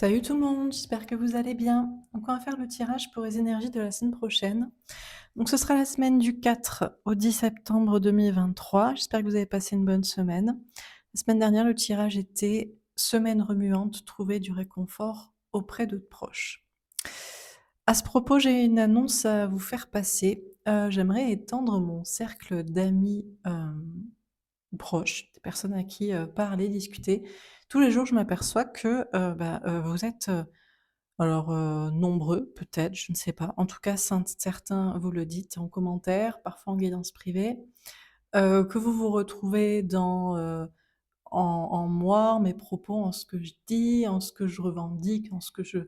Salut tout le monde, j'espère que vous allez bien. Donc on va faire le tirage pour les énergies de la semaine prochaine. Donc ce sera la semaine du 4 au 10 septembre 2023. J'espère que vous avez passé une bonne semaine. La semaine dernière, le tirage était semaine remuante, trouver du réconfort auprès de proches. À ce propos, j'ai une annonce à vous faire passer. J'aimerais étendre mon cercle d'amis proches, des personnes à qui parler, discuter. Tous les jours, je m'aperçois que vous êtes alors, nombreux peut-être, je ne sais pas. En tout cas, certains vous le dites en commentaire, parfois en guidance privée, que vous vous retrouvez en moi, mes propos, en ce que je dis, en ce que je revendique, en ce que je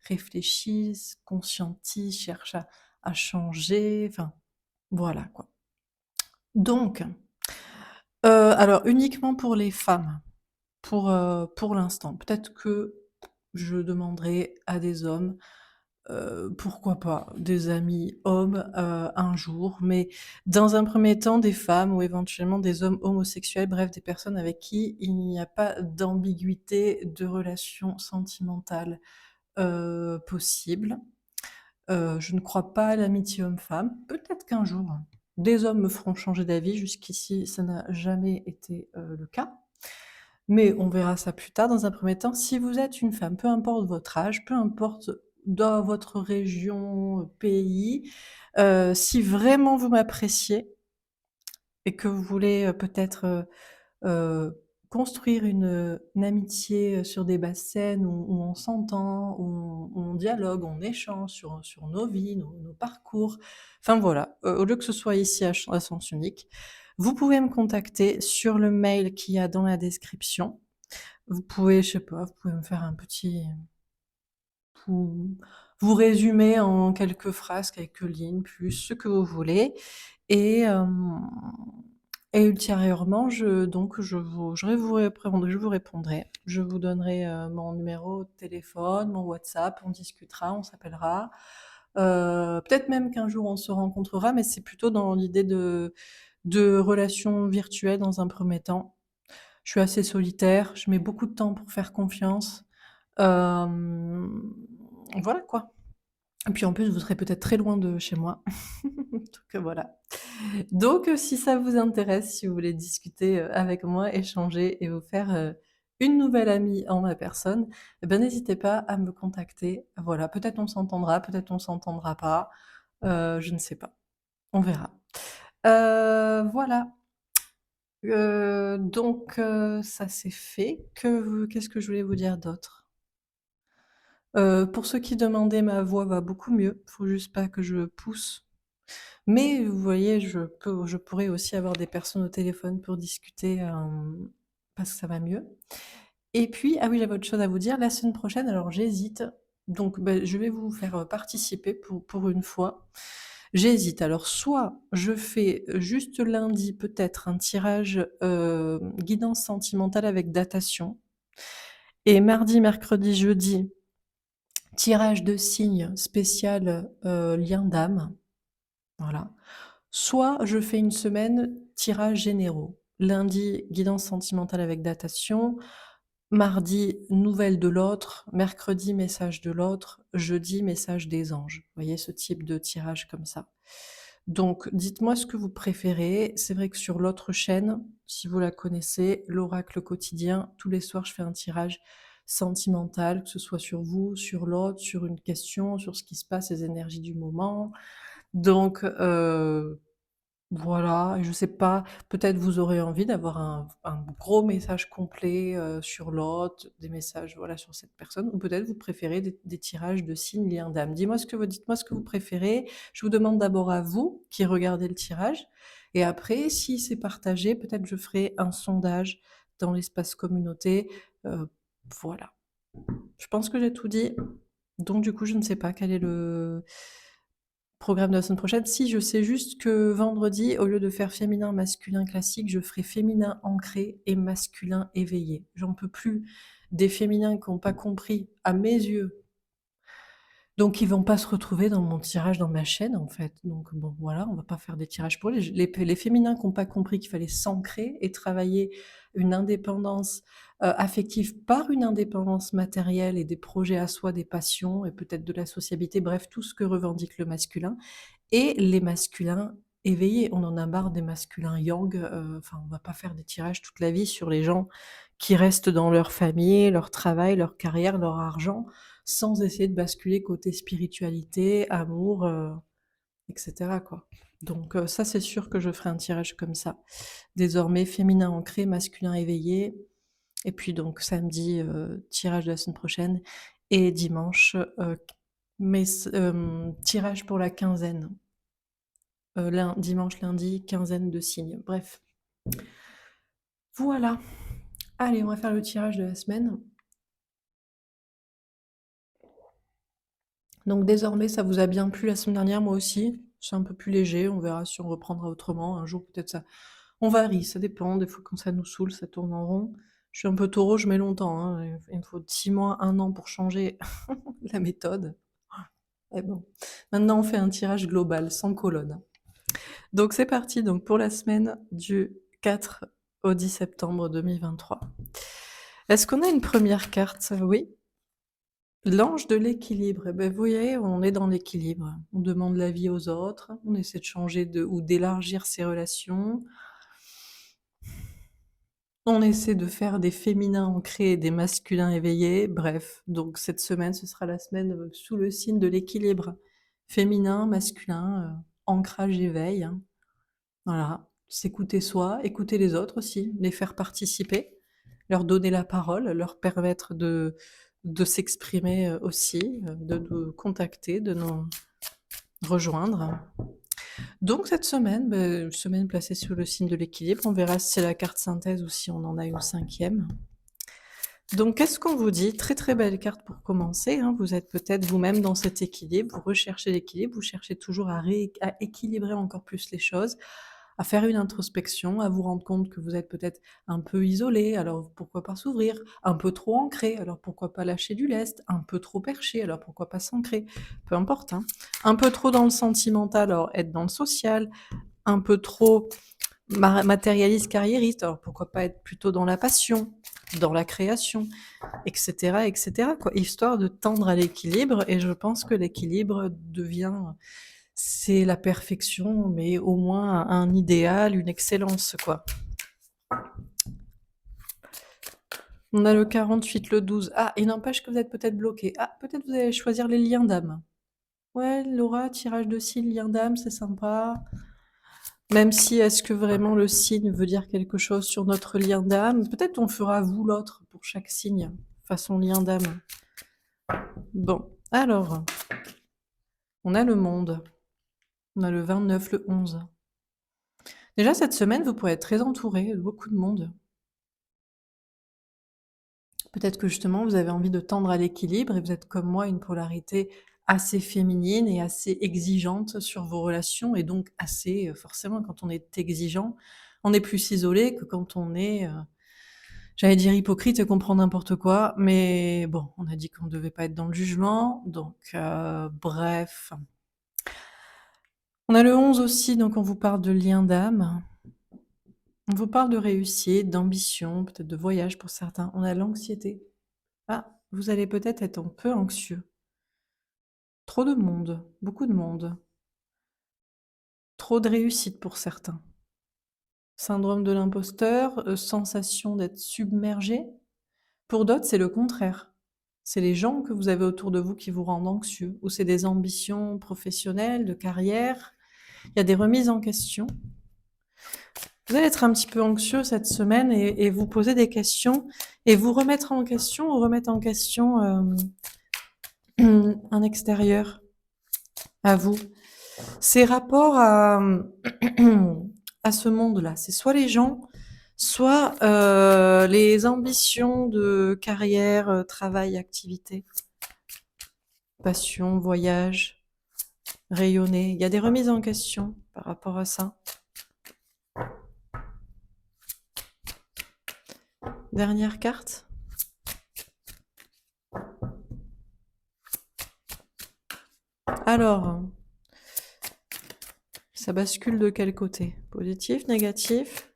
réfléchis, conscientise, cherche à changer, enfin, voilà quoi. Donc, alors uniquement pour les femmes, pour l'instant. Peut-être que je demanderai à des hommes. Pourquoi pas, des amis hommes, un jour, mais dans un premier temps, des femmes ou éventuellement des hommes homosexuels, bref, des personnes avec qui il n'y a pas d'ambiguïté de relation sentimentale, possible. Je ne crois pas à l'amitié homme-femme. Peut-être qu'un jour, des hommes me feront changer d'avis. Jusqu'ici, ça n'a jamais été, le cas. Mais on verra ça plus tard. Dans un premier temps, si vous êtes une femme, peu importe votre âge, peu importe dans votre région, pays, si vraiment vous m'appréciez et que vous voulez, peut-être, construire une amitié, sur des bases saines où on s'entend, où on dialogue, on échange sur nos vies, nos parcours. Enfin voilà, au lieu que ce soit ici à sens unique, vous pouvez me contacter sur le mail qu'il y a dans la description. Vous pouvez, je sais pas, vous pouvez me faire un petit vous vous résumer en quelques phrases, quelques lignes, plus ce que vous voulez et hem et ultérieurement, je vous répondrai. Je vous donnerai, mon numéro de téléphone, mon WhatsApp, on discutera, on s'appellera. Peut-être même qu'un jour on se rencontrera, mais c'est plutôt dans l'idée de relations virtuelles dans un premier temps. Je suis assez solitaire, je mets beaucoup de temps pour faire confiance. Hem, voilà quoi. Et puis en plus, vous serez peut-être très loin de chez moi. Donc voilà. Donc si ça vous intéresse, si vous voulez discuter, avec moi, échanger et vous faire, une nouvelle amie en ma personne, eh ben, n'hésitez pas à me contacter. Voilà, peut-être on s'entendra, peut-être on s'entendra pas, je ne sais pas. On verra. Voilà. Ça c'est fait. Qu'est-ce que je voulais vous dire d'autre? Pour ceux qui demandaient, ma voix va beaucoup mieux, faut juste pas que je pousse. Mais vous voyez, je pourrais aussi avoir des personnes au téléphone pour discuter, parce que ça va mieux. Et puis, ah oui, j'avais autre chose à vous dire, la semaine prochaine, alors j'hésite, donc je vais vous faire, participer pour une fois. J'hésite, alors soit je fais juste lundi peut-être un tirage, guidance sentimentale avec datation et mardi, mercredi, jeudi, tirage de signes spécial, lien d'âme, voilà. Soit je fais une semaine tirages généraux. Lundi, guidance sentimentale avec datation, mardi, nouvelles de l'autre, mercredi, message de l'autre, jeudi, message des anges. Vous voyez ce type de tirage comme ça. Donc dites-moi ce que vous préférez. C'est vrai que sur l'autre chaîne, si vous la connaissez, l'oracle quotidien, tous les soirs je fais un tirage sentimental, que ce soit sur vous, sur l'autre, sur une question, sur ce qui se passe, les énergies du moment. Donc voilà, je sais pas, peut-être vous aurez envie d'avoir un gros message complet, sur l'autre, des messages, voilà, sur cette personne, ou peut-être vous préférez des tirages de signes liens d'âme. Dites-moi ce que vous préférez. Je vous demande d'abord à vous, qui regardez le tirage, et après, si c'est partagé, peut-être je ferai un sondage dans l'espace communauté, voilà. Je pense que j'ai tout dit, donc du coup, je ne sais pas quel est le programme de la semaine prochaine. Si, je sais juste que vendredi, au lieu de faire féminin, masculin classique, je ferai féminin ancré et masculin éveillé. J'en peux plus des féminins qui ont pas compris, à mes yeux, Donc ils vont pas se retrouver dans mon tirage, dans ma chaîne, en fait. Donc bon, voilà, on va pas faire des tirages pour les féminins qui ont pas compris qu'il fallait s'ancrer et travailler une indépendance, affective par une indépendance matérielle et des projets à soi, des passions et peut-être de la sociabilité, bref, tout ce que revendique le masculin et les masculins éveillés. On en a marre des masculins yang, enfin, on va pas faire des tirages toute la vie sur les gens qui restent dans leur famille, leur travail, leur carrière, leur argent, sans essayer de basculer côté spiritualité, amour, et cetera, quoi. Donc ça, c'est sûr que je ferai un tirage comme ça. Désormais, féminin ancré, masculin éveillé et puis donc samedi, tirage de la semaine prochaine et dimanche, tirage pour la quinzaine. Dimanche, lundi, quinzaine de signes. Bref. Voilà. Allez, on va faire le tirage de la semaine. Donc désormais, ça vous a bien plu la semaine dernière, moi aussi. C'est un peu plus léger, on verra si on reprendra autrement. Un jour, peut-être ça. On varie, ça dépend. Des fois, quand ça nous saoule, ça tourne en rond. Je suis un peu taureau, je mets longtemps, hein. Il me faut 6 mois, 1 an pour changer la méthode. Et bon. Maintenant, on fait un tirage global, sans colonne. Donc c'est parti donc pour la semaine du 4 au 10 septembre 2023. Est-ce qu'on a une première carte? Oui. L'ange de l'équilibre. Eh ben, vous voyez, on est dans l'équilibre. On demande l'avis aux autres, on essaie de changer ou d'élargir ses relations. On essaie de faire des féminins ancrés et des masculins éveillés. Bref, donc cette semaine, ce sera la semaine sous le signe de l'équilibre. Féminin, masculin, ancrage, éveil, hein. Voilà, s'écouter soi, écouter les autres aussi, les faire participer, leur donner la parole, leur permettre de s'exprimer aussi, de nous contacter, de nous rejoindre. Donc cette semaine, une semaine placée sous le signe de l'équilibre, on verra si c'est la carte synthèse ou si on en a une cinquième. Donc qu'est-ce qu'on vous dit? Très très belle carte pour commencer, hein. Vous êtes peut-être vous-même dans cet équilibre, vous recherchez l'équilibre, vous cherchez toujours à équilibrer encore plus les choses, à faire une introspection, à vous rendre compte que vous êtes peut-être un peu isolé, alors pourquoi pas s'ouvrir, un peu trop ancré, alors pourquoi pas lâcher du lest, un peu trop perché, alors pourquoi pas s'ancrer, peu importe, hein. Un peu trop dans le sentimental, alors être dans le social, un peu trop matérialiste, carriériste, alors pourquoi pas être plutôt dans la passion, dans la création, etc., etc., quoi, histoire de tendre à l'équilibre. Et je pense que l'équilibre c'est la perfection, mais au moins un idéal, une excellence, quoi. On a le 48, le 12. Ah, il n'empêche que vous êtes peut-être bloqué. Ah, peut-être vous allez choisir les liens d'âme. Ouais, Laura, tirage de signe, lien d'âme, c'est sympa. Même si, est-ce que vraiment le signe veut dire quelque chose sur notre lien d'âme? Peut-être on fera vous l'autre pour chaque signe, façon lien d'âme. Bon, alors, on a le monde. On a le 29, le 11. Déjà, cette semaine, vous pourrez être très entouré de beaucoup de monde. Peut-être que justement, vous avez envie de tendre à l'équilibre et vous êtes comme moi, une polarité assez féminine et assez exigeante sur vos relations et donc assez, forcément, quand on est exigeant, on est plus isolé que quand on est, j'allais dire hypocrite et qu'on prend n'importe quoi, mais bon, on a dit qu'on ne devait pas être dans le jugement, donc bref. On a le 11 aussi, donc on vous parle de lien d'âme. On vous parle de réussite, d'ambition, peut-être de voyage pour certains. On a l'anxiété. Ah, vous allez peut-être être un peu anxieux. Trop de monde, beaucoup de monde. Trop de réussite pour certains. Syndrome de l'imposteur, sensation d'être submergé. Pour d'autres, c'est le contraire. C'est les gens que vous avez autour de vous qui vous rendent anxieux, ou c'est des ambitions professionnelles, de carrière. Il y a des remises en question. Vous allez être un petit peu anxieux cette semaine et vous poser des questions et vous remettre en question ou remettre en question un extérieur à vous. Ces rapports à ce monde-là, c'est soit les gens, soit les ambitions de carrière, travail, activité, passion, voyage, rayonner. Il y a des remises en question par rapport à ça. Dernière carte. Alors, ça bascule de quel côté? Positif, négatif?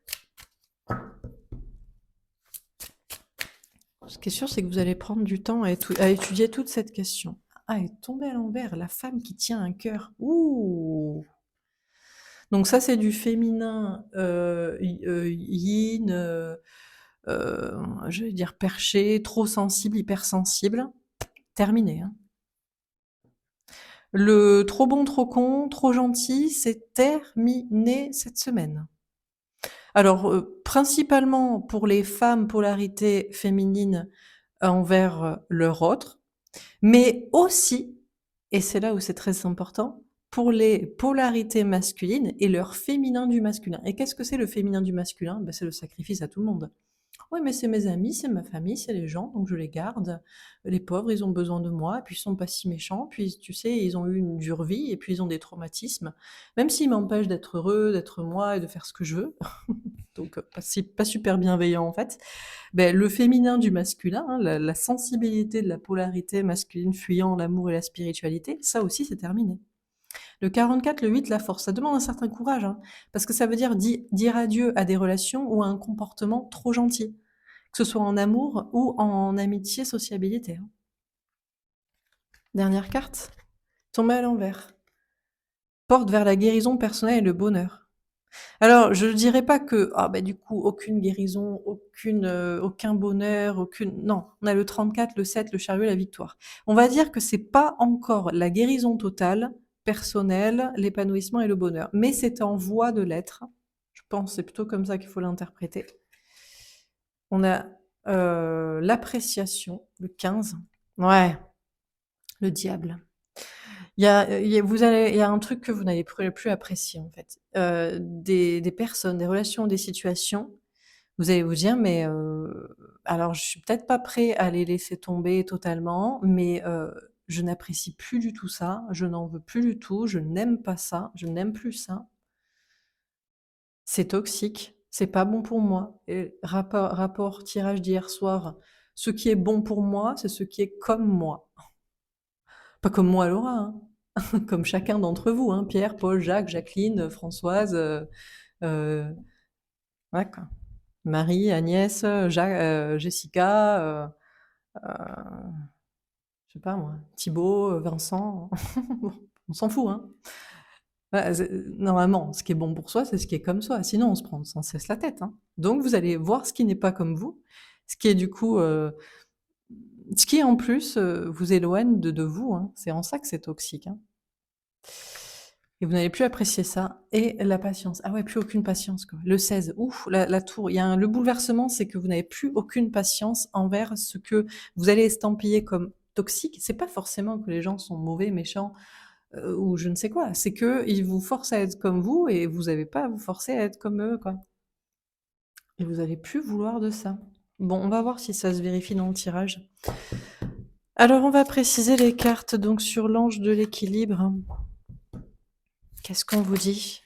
Ce qui est sûr, c'est que vous allez prendre du temps à étudier toute cette question. Ah, elle est tombée à l'envers, la femme qui tient un cœur. Ouh! Donc ça, c'est du féminin, yin, je vais dire perché, trop sensible, hypersensible. Terminé, hein. Le trop bon, trop con, trop gentil, c'est terminé cette semaine. Alors, principalement pour les femmes, polarité féminine envers leur autre, mais aussi, et c'est là où c'est très important, pour les polarités masculines et leur féminin du masculin. Et qu'est-ce que c'est le féminin du masculin? Ben, c'est le sacrifice à tout le monde. Oui, mais c'est mes amis, c'est ma famille, c'est les gens, donc je les garde. Les pauvres, ils ont besoin de moi, et puis ils sont pas si méchants, puis tu sais, ils ont eu une dure vie, et puis ils ont des traumatismes, même s'ils m'empêchent d'être heureux, d'être moi et de faire ce que je veux. Donc pas super bienveillant en fait. Ben, le féminin du masculin, hein, la sensibilité de la polarité masculine fuyant l'amour et la spiritualité, ça aussi c'est terminé. Le 44, le 8, la force, ça demande un certain courage, hein, parce que ça veut dire dire adieu à des relations ou à un comportement trop gentil, que ce soit en amour ou en amitié, sociabilité, hein. Dernière carte, tombée à l'envers. Porte vers la guérison personnelle et le bonheur. Alors, je ne dirais pas que, ah bah du coup, aucune guérison, aucun bonheur, aucune. Non, on a le 34, le 7, le chariot, la victoire. On va dire que c'est pas encore la guérison totale, personnelle, l'épanouissement et le bonheur, mais c'est en voie de l'être. Je pense, c'est plutôt comme ça qu'il faut l'interpréter. On a l'appréciation, le 15. Ouais, le diable. Il y a un truc que vous n'allez plus apprécier en fait. Des personnes, des relations, des situations, vous allez vous dire: «Mais, alors je suis peut-être pas prêt à les laisser tomber totalement, mais, je n'apprécie plus du tout ça, je n'en veux plus du tout, je n'aime pas ça, je n'aime plus ça. C'est toxique, c'est pas bon pour moi» et rapport tirage d'hier soir, ce qui est bon pour moi, c'est ce qui est comme moi. Pas comme moi Laura, hein. Comme chacun d'entre vous, hein, Pierre, Paul, Jacques, Jacqueline, Françoise, heu, ouais quoi. Marie, Agnès, Jessica, je sais pas moi, Thibaut, Vincent, on s'en fout, hein. Bah, normalement, ce qui est bon pour soi, c'est ce qui est comme soi, sinon on se prend sans cesse la tête, hein. Donc vous allez voir ce qui n'est pas comme vous, ce qui est du coup, ce qui en plus, vous éloigne de vous, hein. C'est en ça que c'est toxique, hein. Et vous n'allez plus apprécier ça et la patience. Ah ouais, plus aucune patience, quoi. Le 16, ouf, la tour. Il y a le bouleversement, c'est que vous n'avez plus aucune patience envers ce que vous allez estampiller comme toxique. C'est pas forcément que les gens sont mauvais, méchants, ou je ne sais quoi. C'est qu'ils vous forcent à être comme vous et vous n'avez pas à vous forcer à être comme eux, quoi. Et vous allez plus vouloir de ça. Bon, on va voir si ça se vérifie dans le tirage. Alors, on va préciser les cartes donc sur l'ange de l'équilibre. Qu'est-ce qu'on vous dit?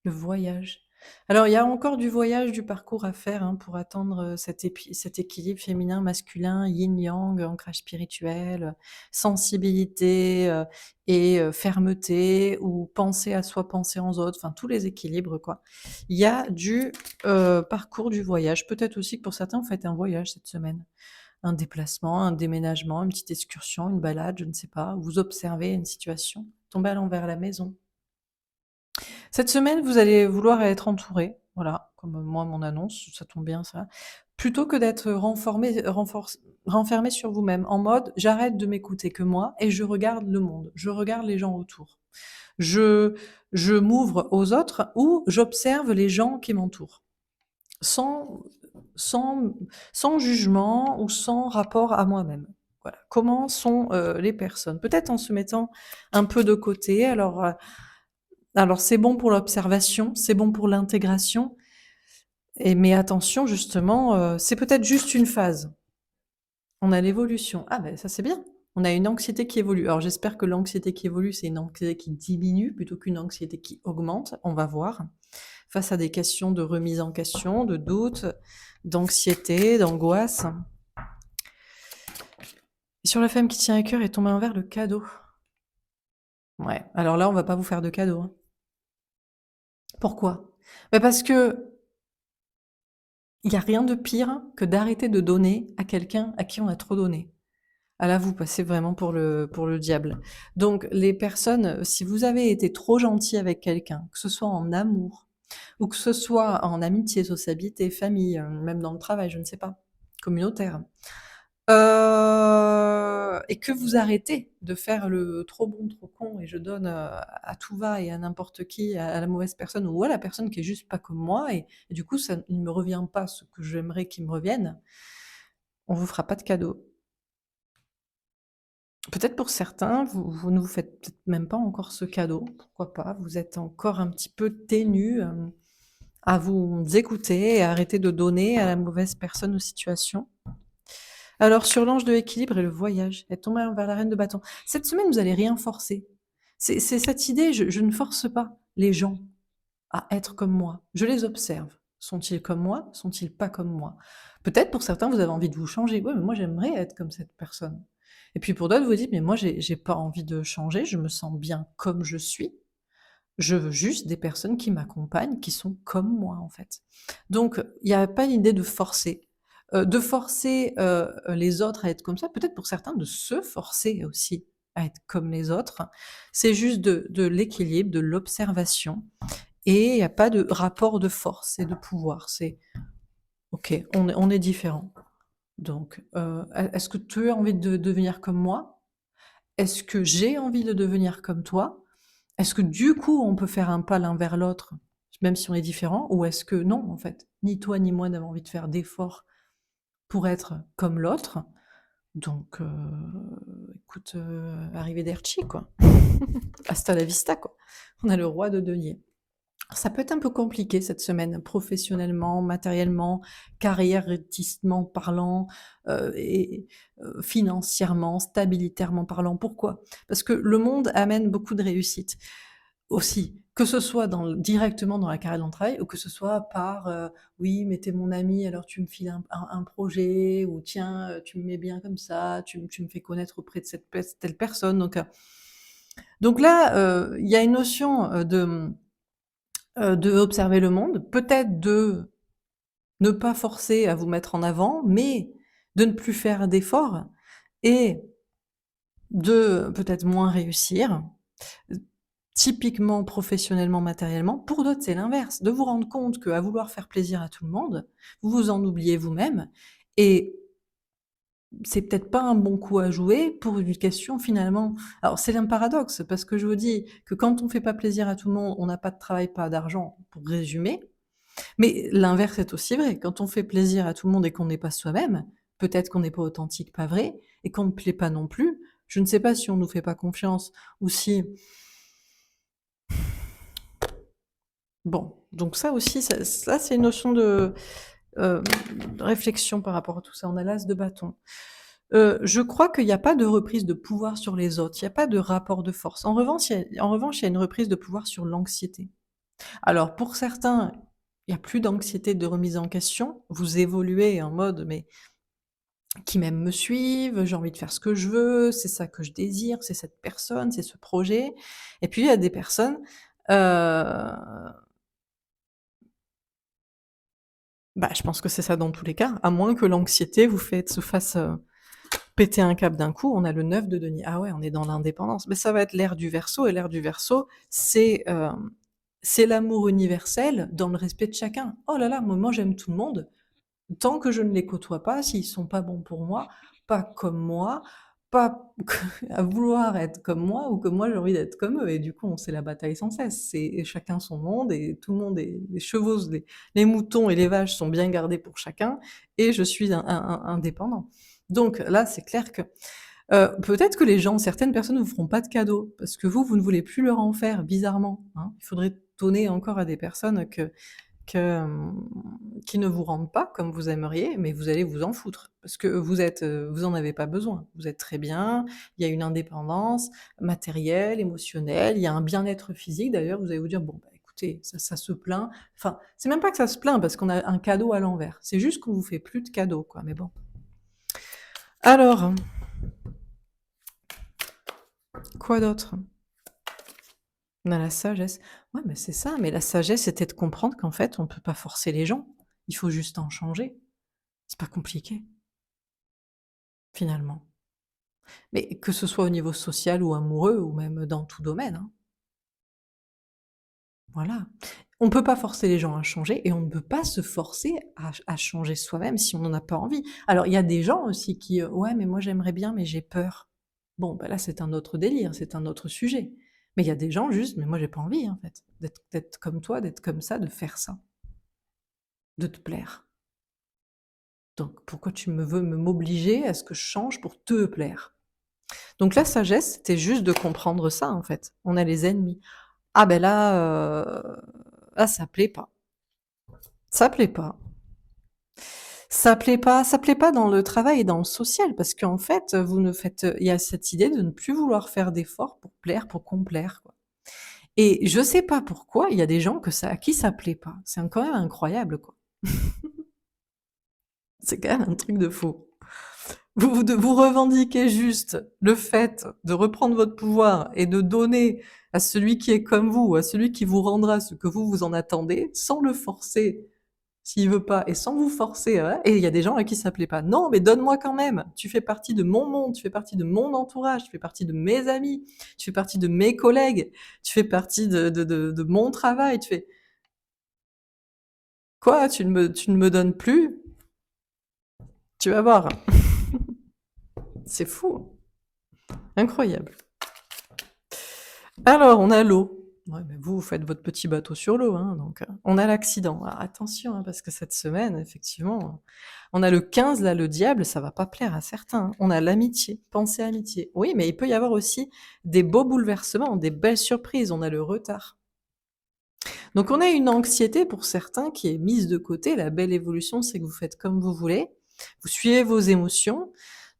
Le voyage. Alors, il y a encore du voyage, du parcours à faire, hein, pour atteindre, cet équilibre féminin-masculin, yin-yang, ancrage spirituel, sensibilité, et fermeté ou penser à soi, penser aux autres, enfin tous les équilibres, quoi. Il y a du, parcours du voyage. Peut-être aussi que pour certains, vous faites un voyage cette semaine. Un déplacement, un déménagement, une petite excursion, une balade, je ne sais pas, vous observez une situation, tomber à l'envers la maison. Cette semaine, vous allez vouloir être entouré, voilà, comme moi mon annonce, ça tombe bien ça. Plutôt que d'être renfermé sur vous-même, en mode: «J'arrête de m'écouter que moi et je regarde le monde, je regarde les gens autour. Je je m'ouvre aux autres ou j'observe les gens qui m'entourent». Sans sans sans jugement ou sans rapport à moi-même. Voilà. Comment sont, les personnes? Peut-être en se mettant un peu de côté. Alors c'est bon pour l'observation, c'est bon pour l'intégration mais attention justement, c'est peut-être juste une phase. On a l'évolution. Ah ben ça c'est bien. On a une anxiété qui évolue. Alors j'espère que l'anxiété qui évolue, c'est une anxiété qui diminue plutôt qu'une anxiété qui augmente. On va voir. Face à des questions de remise en question, de doute, d'anxiété, d'angoisse. Et sur la femme qui tient à cœur est tombé envers le cadeau. Ouais, alors là, on va pas vous faire de cadeaux, hein. Pourquoi? Bah, parce que il y a rien de pire que d'arrêter de donner à quelqu'un à qui on a trop donné. Ah là, vous passez vraiment pour le diable. Donc les personnes, si vous avez été trop gentil avec quelqu'un, que ce soit en amour ou que ce soit en amitié, sociabilité, famille, même dans le travail, je ne sais pas, communautaire, et que vous arrêtez de faire le trop bon, trop con et je donne, à tout va et à n'importe qui, à la mauvaise personne ou à la personne qui est juste pas comme moi et du coup ça il ne me revient pas ce que j'aimerais qu'il me revienne, on vous fera pas de cadeau. Peut-être pour certains, vous ne vous faites peut-être même pas encore ce cadeau, pourquoi pas? Vous êtes encore un petit peu ténus, à vous écouter et à arrêter de donner à la mauvaise personne ou situation. Alors sur l'ange de l'équilibre et le voyage, être tombé vers la reine de bâton. Cette semaine, vous allez rien forcer. C'est cette idée, je ne force pas les gens à être comme moi. Je les observe. Sont-ils comme moi? Sont-ils pas comme moi? Peut-être pour certains, vous avez envie de vous changer. Ouais, mais moi j'aimerais être comme cette personne. Et puis pour d'autres, vous dites, mais moi j'ai pas envie de changer, je me sens bien comme je suis. Je veux juste des personnes qui m'accompagnent, qui sont comme moi, en fait. Donc, il n'y a pas l'idée de forcer, les autres à être comme ça. Peut-être pour certains de se forcer aussi à être comme les autres. C'est juste de l'équilibre, de l'observation et il n'y a pas de rapport de force et de pouvoir. C'est: «OK, on est différents. Donc, est-ce que tu as envie de devenir comme moi? Est-ce que j'ai envie de devenir comme toi? Est-ce que du coup, on peut faire un pas l'un vers l'autre, même si on est différents? Ou est-ce que non, en fait, ni toi ni moi n'avons envie de faire d'efforts pour être comme l'autre? Donc, écoute, arrivederci quoi. Hasta la vista quoi. On a le roi de denier. Ça peut être un peu compliqué cette semaine, professionnellement, matériellement, carrièretistement parlant, financièrement, stabilitairement parlant. Pourquoi? Parce que le monde amène beaucoup de réussite. Aussi, que ce soit directement dans la carrière dans le travail ou que ce soit par, «Oui, mais tu mon ami, alors tu me files un projet» ou «Tiens, tu me mets bien comme ça, tu me fais connaître auprès de cette telle personne». Donc là, il y a une notion, de observer le monde, peut-être de ne pas forcer à vous mettre en avant, mais de ne plus faire d'efforts et de peut-être moins réussir. Typiquement, professionnellement, matériellement. Pour d'autres, c'est l'inverse, de vous rendre compte qu'à vouloir faire plaisir à tout le monde, vous vous en oubliez vous-même et c'est peut-être pas un bon coup à jouer pour une question finalement alors c'est un paradoxe parce que je vous dis que quand on fait pas plaisir à tout le monde, on n'a pas de travail, pas d'argent, pour résumer, mais l'inverse est aussi vrai. Quand on fait plaisir à tout le monde et qu'on n'est pas soi-même, peut-être qu'on n'est pas authentique, pas vrai et qu'on ne plaît pas non plus. Je ne sais pas si on nous fait pas confiance ou si bon, donc ça aussi, ça c'est une notion hem, de réflexion par rapport à tout ça. On a l'as de bâton. Je crois qu'il y a pas de reprise de pouvoir sur les autres, il y a pas de rapport de force. En revanche, il y a une reprise de pouvoir sur l'anxiété. Alors pour certains, il y a plus d'anxiété de remise en question. Vous évoluez en mode: «Mais qui m'aime me suive, j'ai envie de faire ce que je veux, c'est ça que je désire, c'est cette personne, c'est ce projet» et puis il y a des personnes, heu bah, je pense que c'est ça dans tous les cas, à moins que l'anxiété se fasse, péter un câble d'un coup. On a le 9 de denier. Ah ouais, on est dans l'indépendance. Mais ça va être l'ère du Verseau et l'ère du Verseau, c'est l'amour universel dans le respect de chacun. Oh là là, moi j'aime tout le monde, tant que je ne les côtoie pas, s'ils sont pas bons pour moi, pas à vouloir être comme moi ou que moi j'ai envie d'être comme eux et du coup, on c'est la bataille sans cesse. C'est chacun son monde et tout le monde est les chevaux, les moutons et les vaches sont bien gardés pour chacun et je suis un indépendant. Donc là, c'est clair que, peut-être que les gens certaines personnes ne vous feront pas de cadeaux parce que vous ne voulez plus leur en faire bizarrement, hein. Il faudrait donner encore à des personnes que, qui ne vous rendent pas comme vous aimeriez, mais vous allez vous en foutre parce que vous en avez pas besoin. Vous êtes très bien, il y a une indépendance matérielle, émotionnelle, il y a un bien-être physique d'ailleurs, vous allez vous dire: «Bon, bah, écoutez, ça se plaint». Enfin, c'est même pas que ça se plaint parce qu'on a un cadeau à l'envers, c'est juste qu'on vous fait plus de cadeaux, quoi, mais bon. Alors, quoi d'autre? On a la sagesse. Ouais, mais c'est ça, mais la sagesse, c'était de comprendre qu'en fait, on peut pas forcer les gens. Il faut juste en changer. C'est pas compliqué, finalement. Mais que ce soit au niveau social ou amoureux ou même dans tout domaine, hein. Voilà. On peut pas forcer les gens à changer et on ne peut pas se forcer à changer soi-même si on n'en a pas envie. Alors il y a des gens aussi qui, «Ouais, mais moi j'aimerais bien, mais j'ai peur». Bon, bah, là, c'est un autre délire, c'est un autre sujet. Mais il y a des gens juste: «Mais moi j'ai pas envie en fait, d'être comme toi, d'être comme ça, de faire ça, de te plaire. Donc pourquoi tu me veux m'obliger à ce que je change pour te plaire?» Donc la sagesse, c'était juste de comprendre ça en fait. On a les ennemis. Ah ben là, ça plaît pas. Ça plaît pas. Ça plaît pas dans le travail et dans le social parce qu'en fait, vous ne faites il y a cette idée de ne plus vouloir faire d'efforts pour plaire, pour complaire, quoi. Et je sais pas pourquoi, il y a des gens que ça à qui ça plaît pas. C'est quand même incroyable, quoi. C'est quand même un truc de fou. Vous revendiquez juste le fait de reprendre votre pouvoir et de donner à celui qui est comme vous, à celui qui vous rendra ce que vous en attendez, sans le forcer s'il veut pas et sans vous forcer, ouais, et il y a des gens à qui ça plaît pas. Non, mais donne-moi quand même. Tu fais partie de mon monde, tu fais partie de mon entourage, tu fais partie de mes amis, tu fais partie de mes collègues, tu fais partie de mon travail. Tu fais quoi? Tu ne me donnes plus? Tu vas voir. C'est fou, incroyable. Alors, on a l'eau. Ouais, mais vous faites votre petit bateau sur l'eau, hein, donc on a l'accident. Alors attention, hein, parce que cette semaine, effectivement, on a le 15 là, le diable, ça va pas plaire à certains, hein. On a l'amitié, pensée amitié. Oui, mais il peut y avoir aussi des beaux bouleversements, des belles surprises, on a le retard. Donc on a une anxiété pour certains qui est mise de côté. La belle évolution, c'est que vous faites comme vous voulez, vous suivez vos émotions,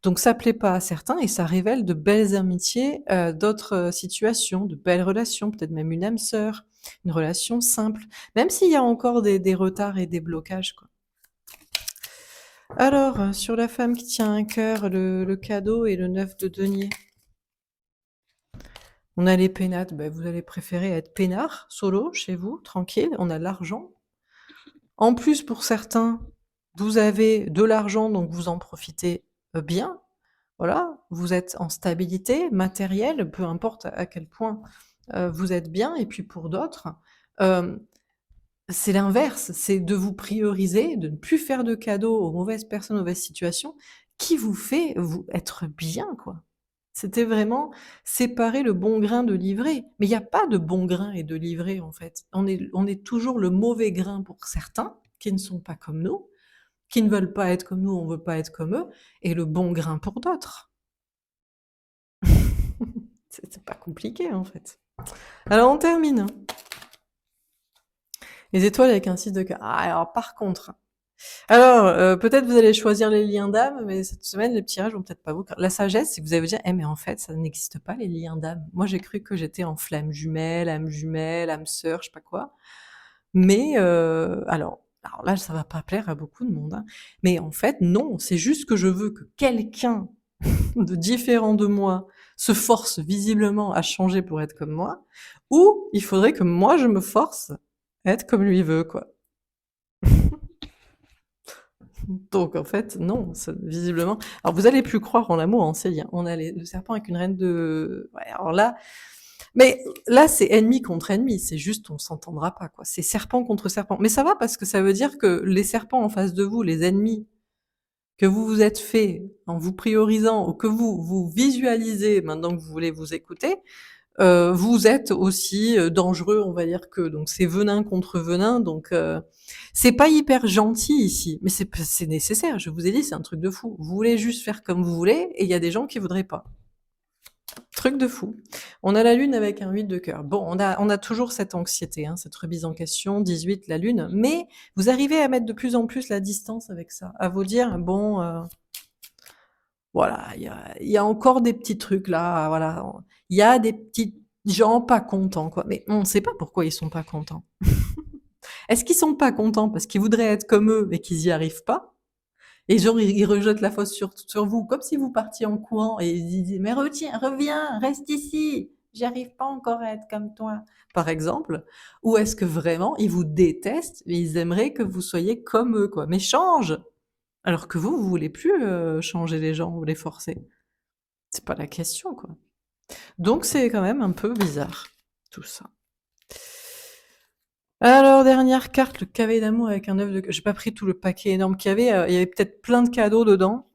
donc ça plaît pas à certains et ça révèle de belles amitiés, d'autres, situations, de belles relations, peut-être même une âme sœur, une relation simple, même s'il y a encore des retards et des blocages, quoi. Alors, sur la femme qui tient un cœur, le cadeau et le 9 de denier. On a les pénates, bah, vous allez préférer être peinard, solo, chez vous, tranquille. On a l'argent. En plus, pour certains, vous avez de l'argent, donc vous en profitez, bien. Voilà, vous êtes en stabilité matérielle, peu importe à quel point, vous êtes bien et puis pour d'autres, hem, c'est l'inverse, c'est de vous prioriser, de ne plus faire de cadeaux aux mauvaises personnes, aux mauvaises situations, qui vous fait vous être bien, quoi. C'était vraiment séparer le bon grain de l'ivraie. Mais il y a pas de bon grain et de l'ivraie, en fait. On est toujours le mauvais grain pour certains, qui ne sont pas comme nous, qui ne veulent pas être comme nous, on veut pas être comme eux, et le bon grain pour d'autres. C'est pas compliqué, en fait. Alors on termine. Les étoiles avec un 6 de cœur. Ah, alors par contre, alors, peut-être vous allez choisir les liens d'âme, mais cette semaine, les tirages vont peut-être pas vous la sagesse, c'est que vous allez vous dire: «Eh mais en fait, ça n'existe pas les liens d'âme. Moi, j'ai cru que j'étais en flamme jumelle, âme sœur, je sais pas quoi». Mais, alors là, ça va pas plaire à beaucoup de monde, hein, mais en fait, non, c'est juste que je veux que quelqu'un de différent de moi se force visiblement à changer pour être comme moi, ou il faudrait que moi, je me force à être comme lui veut, quoi. Donc en fait, non, ça visiblement alors vous allez plus croire en l'amour, hein, ça y est, on a le serpent avec une reine de ouais, alors là mais là, c'est ennemi contre ennemi, c'est juste on s'entendra pas, quoi. C'est serpent contre serpent. Mais ça va parce que ça veut dire que les serpents en face de vous, les ennemis que vous vous êtes fait en vous priorisant ou que vous visualisez maintenant que vous voulez vous écouter, vous êtes aussi, dangereux, on va dire qu'eux. Donc c'est venin contre venin, donc c'est pas hyper gentil ici, mais c'est nécessaire. Je vous ai dit, c'est un truc de fou. Vous voulez juste faire comme vous voulez et il y a des gens qui voudraient pas. Truc de fou. On a la lune avec un 8 de cœur. Bon, on a toujours cette anxiété, hein, cette remise en question, 18, la lune, mais vous arrivez à mettre de plus en plus la distance avec ça, à vous dire: «Bon, voilà, il y a encore des petits trucs là, voilà, il y a des petits gens pas contents, quoi». Mais on ne sait pas pourquoi ils sont pas contents. Est-ce qu'ils sont pas contents parce qu'ils voudraient être comme eux, mais qu'ils y arrivent pas? Et genre, ils rejettent la faute sur vous, comme si vous partiez en courant et ils disaient: «Mais retiens, reviens, reste ici!» j'arrive pas encore à être comme toi», par exemple? Ou est-ce que vraiment ils vous détestent et ils aimeraient que vous soyez comme eux, quoi? Mais change! Alors que vous voulez plus, changer les gens ou les forcer. C'est pas la question, quoi. Donc c'est quand même un peu bizarre, tout ça. Alors dernière carte, le cavet d'amour avec un œuf de j'ai pas pris tout le paquet énorme qu'il y avait, il y avait peut-être plein de cadeaux dedans,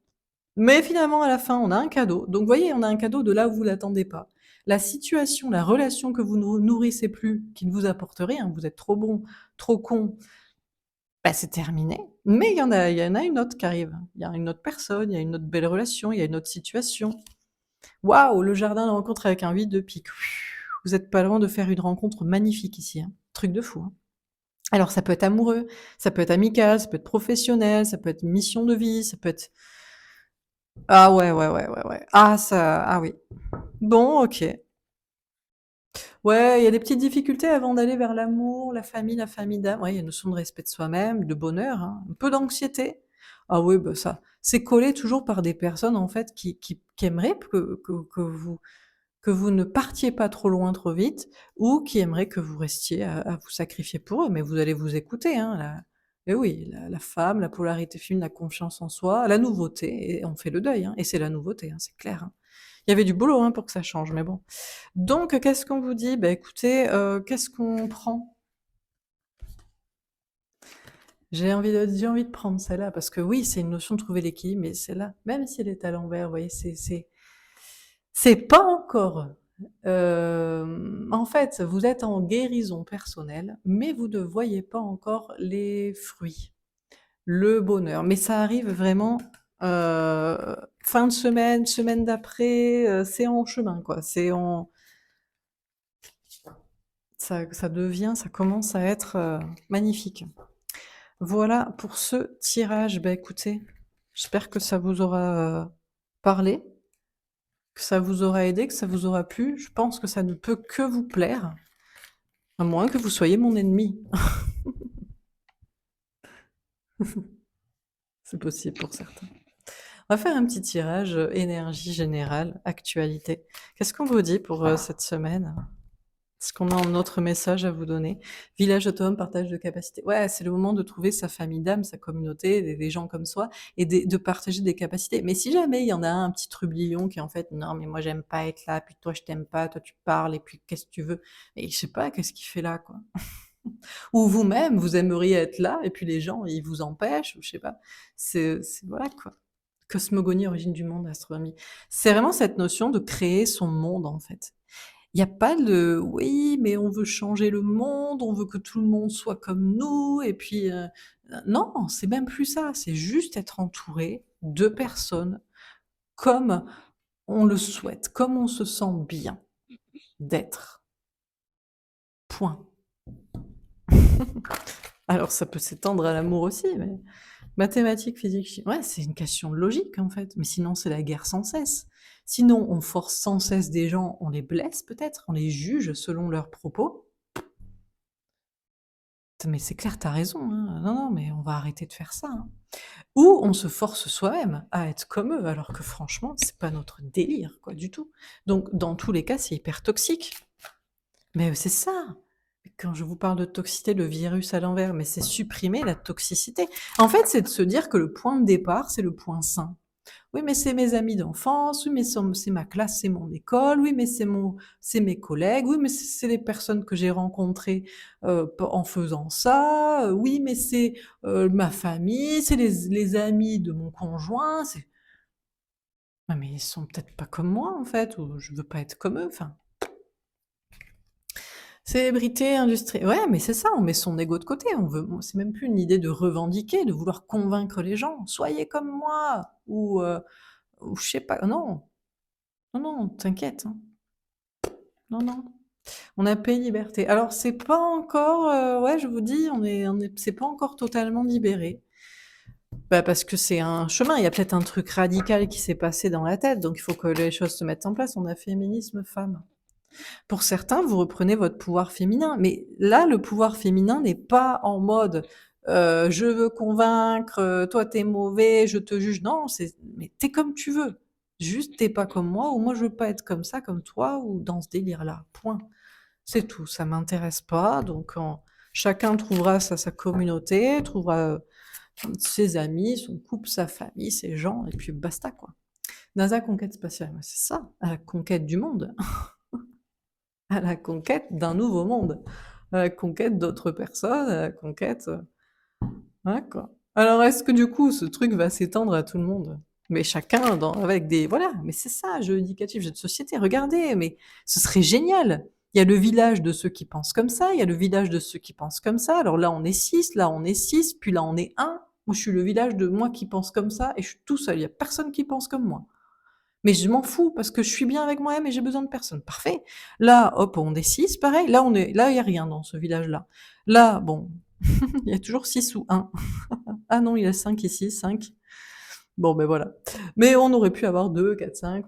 mais finalement à la fin, on a un cadeau. Donc vous voyez, on a un cadeau de là où vous l'attendez pas. La situation, la relation que vous ne nourrissez plus, qui ne vous apporte rien, vous êtes trop bon, trop con, bah, c'est terminé. Mais il y en a une autre qui arrive. Il y a une autre personne, il y a une autre belle relation, il y a une autre situation. Waouh, le jardin de rencontre avec un 8 de pique. Vous êtes pas loin de faire une rencontre magnifique ici, hein. Truc de fou, hein. Alors ça peut être amoureux, ça peut être amical, ça peut être professionnel, ça peut être mission de vie, ça peut être ah ouais, ouais, ouais, ouais, ouais. Ah ça ah oui. Bon, OK. Ouais, il y a des petites difficultés avant d'aller vers l'amour, la famille d'âme. Ouais, il y a une notion de respect de soi-même, de bonheur, hein, un peu d'anxiété. Ah oui, bah ça, c'est collé toujours par des personnes en fait qui aimeraient que vous ne partiez pas trop loin trop vite ou qui aimeraient que vous restiez à vous sacrifier pour eux, mais vous allez vous écouter, hein, la et oui, la femme, la polarité féminine, la confiance en soi, la nouveauté et on fait le deuil, hein, et c'est la nouveauté, hein, c'est clair, hein. Il y avait du boulot, hein, pour que ça change, mais bon. Donc qu'est-ce qu'on vous dit? Bah, écoutez, qu'est-ce qu'on prend? J'ai envie de prendre celle-là parce que oui, c'est une notion de trouver l'équilibre, mais celle-là, même si elle est à l'envers, vous voyez, c'est pas encore, en fait, vous êtes en guérison personnelle, mais vous ne voyez pas encore les fruits, le bonheur. Mais ça arrive vraiment, fin de semaine, semaine d'après, c'est en chemin, quoi. Ça commence à être, magnifique. Voilà pour ce tirage. Bah, écoutez, j'espère que ça vous aura, parlé, que ça vous aura aidé, que ça vous aura plu. Je pense que ça ne peut que vous plaire, à moins que vous soyez mon ennemi. C'est possible pour certains. On va faire un petit tirage, énergie générale, actualité. Qu'est-ce qu'on vous dit pour, cette semaine? Est-ce qu'on a un autre message à vous donner? Village autonome, partage de capacités. Ouais, c'est le moment de trouver sa famille d'âme, sa communauté, des gens comme soi et de partager des capacités. Mais si jamais il y en a un petit trublion qui est en fait: «Non, mais moi j'aime pas être là, puis toi je t'aime pas, toi tu parles et puis qu'est-ce que tu veux?» et je sais pas, qu'est-ce qu'il fait là, quoi? Ou vous-même, vous aimeriez être là et puis les gens, ils vous empêchent ou je sais pas. C'est voilà, quoi. Cosmogonie, origine du monde, astronomie. C'est vraiment cette notion de créer son monde, en fait. Il y a pas de: «Oui, mais on veut changer le monde, on veut que tout le monde soit comme nous» et puis, non, c'est même plus ça, c'est juste être entouré de personnes comme on le souhaite, comme on se sent bien d'être. Point. Alors ça peut s'étendre à l'amour aussi, mais mathématiques, physique, ouais, c'est une question de logique, en fait, mais sinon c'est la guerre sans cesse. Sinon, on force sans cesse des gens, on les blesse peut-être, on les juge selon leurs propos. Mais c'est clair, tu as raison, hein. Non, non, mais on va arrêter de faire ça, hein. Ou on se force soi-même à être comme eux, alors que franchement, c'est pas notre délire, quoi, du tout. Donc dans tous les cas, c'est hyper toxique. Mais c'est ça! Quand je vous parle de toxicité, le virus à l'envers, mais c'est supprimer la toxicité. En fait, c'est de se dire que le point de départ, c'est le point sain. Oui, mais c'est mes amis d'enfance, oui, mais c'est ma classe, c'est mon école, oui, mais c'est mes collègues, oui, mais c'est les personnes que j'ai rencontrées, en faisant ça, oui, mais c'est, ma famille, c'est les amis de mon conjoint, c'est ouais, mais ils sont peut-être pas comme moi, en fait, ou je veux pas être comme eux, enfin. Célébrité, industrie, ouais, mais c'est ça, on met son ego de côté, on veut c'est même plus une idée de revendiquer, de vouloir convaincre les gens: «Soyez comme moi» ou je sais pas, non. Non, non, t'inquiète, hein. Non, non. On a paix liberté. Alors c'est pas encore, ouais, je vous dis, on est c'est pas encore totalement libéré. Bah, parce que c'est un chemin, il y a peut-être un truc radical qui s'est passé dans la tête, donc il faut que les choses se mettent en place. On a féminisme femme. Pour certains, vous reprenez votre pouvoir féminin, mais là, le pouvoir féminin n'est pas en mode, «Je veux convaincre, toi tu es mauvais, je te juge». Non, c'est mais tu es comme tu veux. Juste, tu pas comme moi ou moi je veux pas être comme ça, comme toi ou dans ce délire-là, point. C'est tout, ça m'intéresse pas donc chacun trouvera sa communauté, trouvera, ses amis, son couple, sa famille, ses gens et puis basta, quoi. NASA conquête spatiale, ouais, c'est ça, à la conquête du monde, à la conquête d'un nouveau monde, à la conquête d'autres personnes, à la conquête, ouais, quoi. Alors est-ce que du coup ce truc va s'étendre à tout le monde? Mais chacun dans avec des voilà, mais c'est ça, jeu éducatif, jeu de société, regardez, mais ce serait génial! Il y a le village de ceux qui pensent comme ça, il y a le village de ceux qui pensent comme ça, alors là on est 6, là on est 6, puis là on est 1. Moi je suis le village de moi qui pense comme ça et je suis tout seul, il y a personne qui pense comme moi. Mais je m'en fous parce que je suis bien avec moi-même et j'ai besoin de personne. Parfait. Là, hop, on est 6, pareil. Là, il y a rien dans ce village-là. Là, bon, il y a toujours 6 ou 1. Ah non, il y a 5 ici, 5. Bon, ben voilà. Mais on aurait pu avoir 2, 4, 5,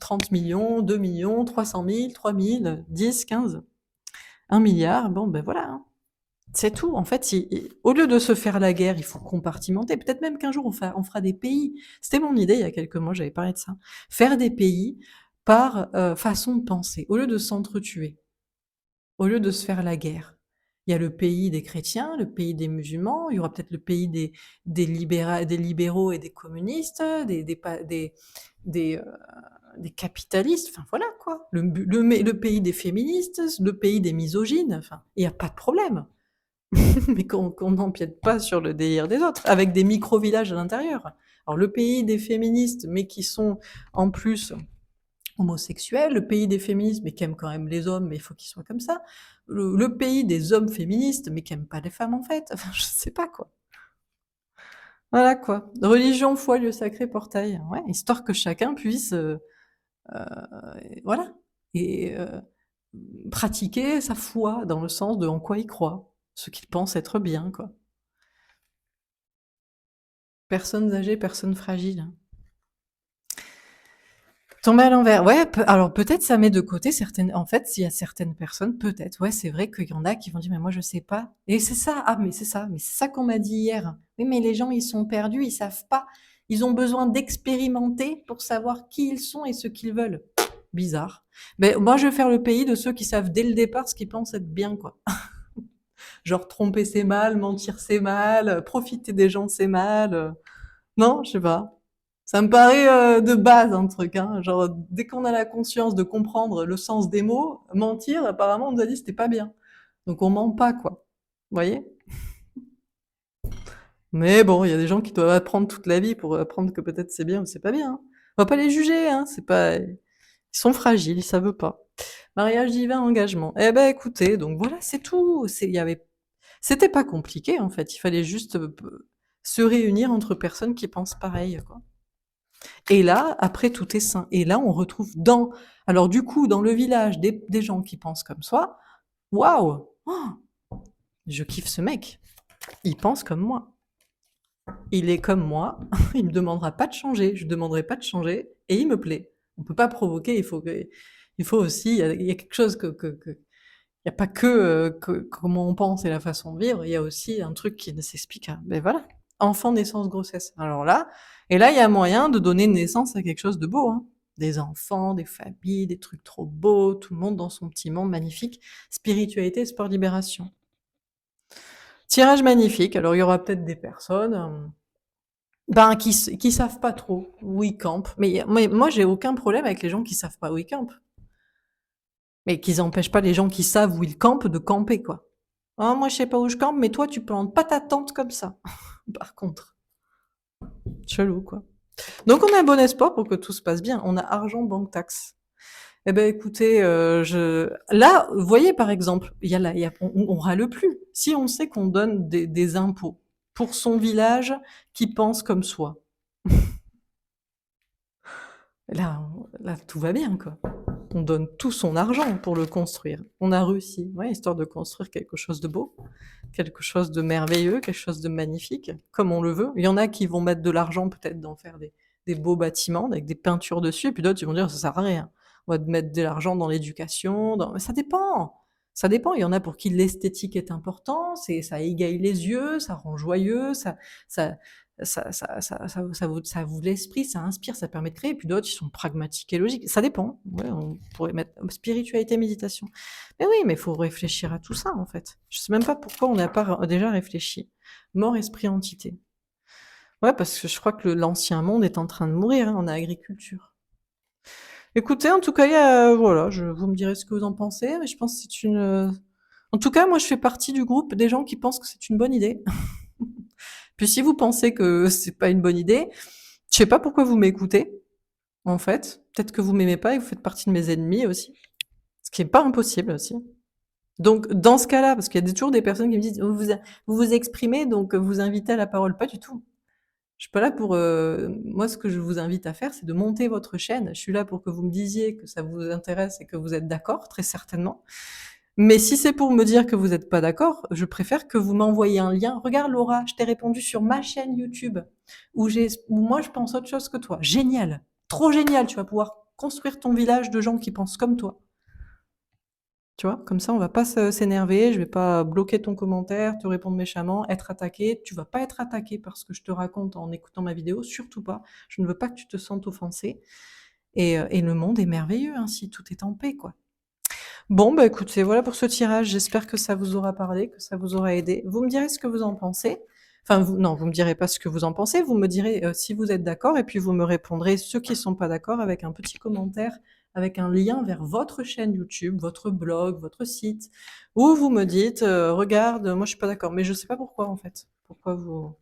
30 millions, 2 millions, 300 000, 3 000, 10, 15, 1 milliard. Bon, ben voilà, hein. C'est tout. En fait, au lieu de se faire la guerre, il faut compartimenter. Peut-être même qu'un jour, on fera des pays. C'était mon idée il y a quelques mois, j'avais parlé de ça. Faire des pays par façon de penser, au lieu de s'entretuer, au lieu de se faire la guerre. Il y a le pays des chrétiens, le pays des musulmans, il y aura peut-être le pays des libéraux et des communistes, des, des capitalistes, enfin voilà quoi. Le pays des féministes, le pays des misogynes, enfin, il n'y a pas de problème. Mais qu'on n'empiète pas sur le délire des autres, avec des micro-villages à l'intérieur. Alors le pays des féministes, mais qui sont en plus homosexuels, le pays des féministes, mais qui aiment quand même les hommes, mais il faut qu'ils soient comme ça, le pays des hommes féministes, mais qui aiment pas les femmes en fait, enfin je sais pas quoi. Voilà quoi. Religion, foi, lieu sacré, portail, ouais, histoire que chacun puisse, voilà, et pratiquer sa foi dans le sens de en quoi il croit, ce qu'il pense être bien, quoi. Personnes âgées, personnes fragiles. Tomber à l'envers, ouais, alors peut-être ça met de côté certaines en fait, s'il y a certaines personnes, peut-être, ouais, c'est vrai qu'il y en a qui vont dire: «Mais moi je sais pas» et c'est ça, ah mais c'est ça qu'on m'a dit hier. «Oui, mais les gens ils sont perdus, ils savent pas. Ils ont besoin d'expérimenter pour savoir qui ils sont et ce qu'ils veulent». Bizarre. Mais moi je vais faire le pays de ceux qui savent dès le départ ce qu'ils pensent être bien, quoi. Genre tromper c'est mal, mentir c'est mal, profiter des gens c'est mal, non, je sais pas. Ça me paraît de base un truc, hein. Genre dès qu'on a la conscience de comprendre le sens des mots, mentir, apparemment on nous a dit c'était pas bien. Donc on ment pas quoi. Vous voyez? Mais bon, il y a des gens qui doivent apprendre toute la vie pour apprendre que peut-être c'est bien ou c'est pas bien, hein. On va pas les juger, hein. C'est pas, ils sont fragiles, ils savent pas. Mariage divin, engagement. Eh ben écoutez, donc voilà, c'est tout. C'était pas compliqué en fait. Il fallait juste se réunir entre personnes qui pensent pareil, quoi. Et là, après, tout est sain. Et là, on retrouve alors du coup, dans le village, des gens qui pensent comme soi. Waouh! Oh, je kiffe ce mec. Il pense comme moi. Il est comme moi. Il me demandera pas de changer. Je demanderai pas de changer. Et il me plaît. On peut pas provoquer. Il faut aussi, il y a quelque chose il n'y a pas que comment on pense et la façon de vivre, il y a aussi un truc qui ne s'explique. Ben voilà, enfant, naissance, grossesse. Alors là, et là, il y a moyen de donner naissance à quelque chose de beau, hein. Des enfants, des familles, des trucs trop beaux, tout le monde dans son petit monde magnifique. Spiritualité, sport, libération. Tirage magnifique. Alors il y aura peut-être des personnes ben, qui savent pas trop où ils campent. Mais moi, j'ai aucun problème avec les gens qui savent pas où ils campent. Mais qu'ils empêchent pas les gens qui savent où ils campent de camper, quoi. Ah, moi, je sais pas où je campe, mais toi, tu plantes pas ta tente comme ça. Par contre, chelou, quoi. Donc, on a un bon espoir pour que tout se passe bien. On a argent, banque, taxe. Eh ben, écoutez, là, vous voyez, par exemple, on râle plus. Si on sait qu'on donne des impôts pour son village qui pense comme soi, là, tout va bien, quoi. On donne tout son argent pour le construire. On a réussi, ouais, histoire de construire quelque chose de beau, quelque chose de merveilleux, quelque chose de magnifique, comme on le veut. Il y en a qui vont mettre de l'argent peut-être dans faire des beaux bâtiments avec des peintures dessus, et puis d'autres ils vont dire ça sert à rien. On va mettre de l'argent dans l'éducation, ça dépend. Ça dépend, il y en a pour qui l'esthétique est important, ça égaye les yeux, ça rend joyeux, ça ça vous l'esprit, ça inspire, ça permet de créer, et puis d'autres, ils sont pragmatiques et logiques. Ça dépend, ouais, on pourrait mettre spiritualité, méditation. Mais oui, mais il faut réfléchir à tout ça, en fait. Je sais même pas pourquoi on n'a pas déjà réfléchi. Mort, esprit, entité. Ouais, parce que je crois que l'ancien monde est en train de mourir, hein, en agriculture. Écoutez, en tout cas, voilà, vous me direz ce que vous en pensez, mais je pense que c'est en tout cas, moi, je fais partie du groupe des gens qui pensent que c'est une bonne idée. Puis si vous pensez que c'est pas une bonne idée, je sais pas pourquoi vous m'écoutez, en fait. Peut-être que vous m'aimez pas et vous faites partie de mes ennemis aussi, ce qui est pas impossible aussi. Donc, dans ce cas-là, parce qu'il y a toujours des personnes qui me disent, vous vous exprimez, donc vous invitez à la parole. Pas du tout. Je suis pas là pour, moi, ce que je vous invite à faire, c'est de monter votre chaîne. Je suis là pour que vous me disiez que ça vous intéresse et que vous êtes d'accord, très certainement. Mais si c'est pour me dire que vous êtes pas d'accord, je préfère que vous m'envoyiez un lien. Regarde Laura, je t'ai répondu sur ma chaîne YouTube où moi je pense autre chose que toi. Génial, trop génial, tu vas pouvoir construire ton village de gens qui pensent comme toi. Tu vois, comme ça on va pas s'énerver, je vais pas bloquer ton commentaire, te répondre méchamment, être attaqué. Tu vas pas être attaqué parce que je te raconte en écoutant ma vidéo, surtout pas. Je ne veux pas que tu te sentes offensé. Et le monde est merveilleux ainsi, tout est en paix, quoi. Bon, bah écoutez, voilà pour ce tirage. J'espère que ça vous aura parlé, que ça vous aura aidé. Vous me direz ce que vous en pensez. Enfin, non, vous me direz pas ce que vous en pensez. Vous me direz si vous êtes d'accord, et puis vous me répondrez ceux qui sont pas d'accord avec un petit commentaire, avec un lien vers votre chaîne YouTube, votre blog, votre site, ou vous me dites regarde, moi je suis pas d'accord, mais je sais pas pourquoi en fait. Pourquoi vous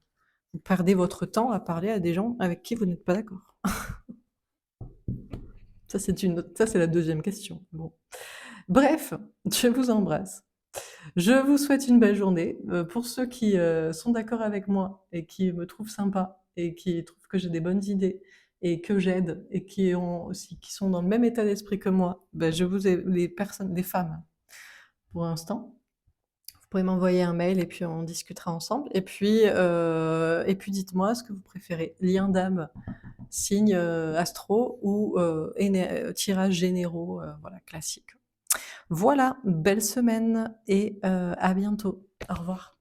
perdez votre temps à parler à des gens avec qui vous n'êtes pas d'accord. Ça c'est la deuxième question. Bon. Bref, je vous embrasse. Je vous souhaite une belle journée. Pour ceux qui sont d'accord avec moi et qui me trouvent sympa et qui trouvent que j'ai des bonnes idées et que j'aide et qui sont dans le même état d'esprit que moi, ben je vous ai les personnes, des femmes pour l'instant. Vous pouvez m'envoyer un mail et puis on discutera ensemble. Et puis dites-moi ce que vous préférez, lien d'âme, signe astro ou tirage généraux, voilà classique. Voilà, belle semaine et à bientôt. Au revoir.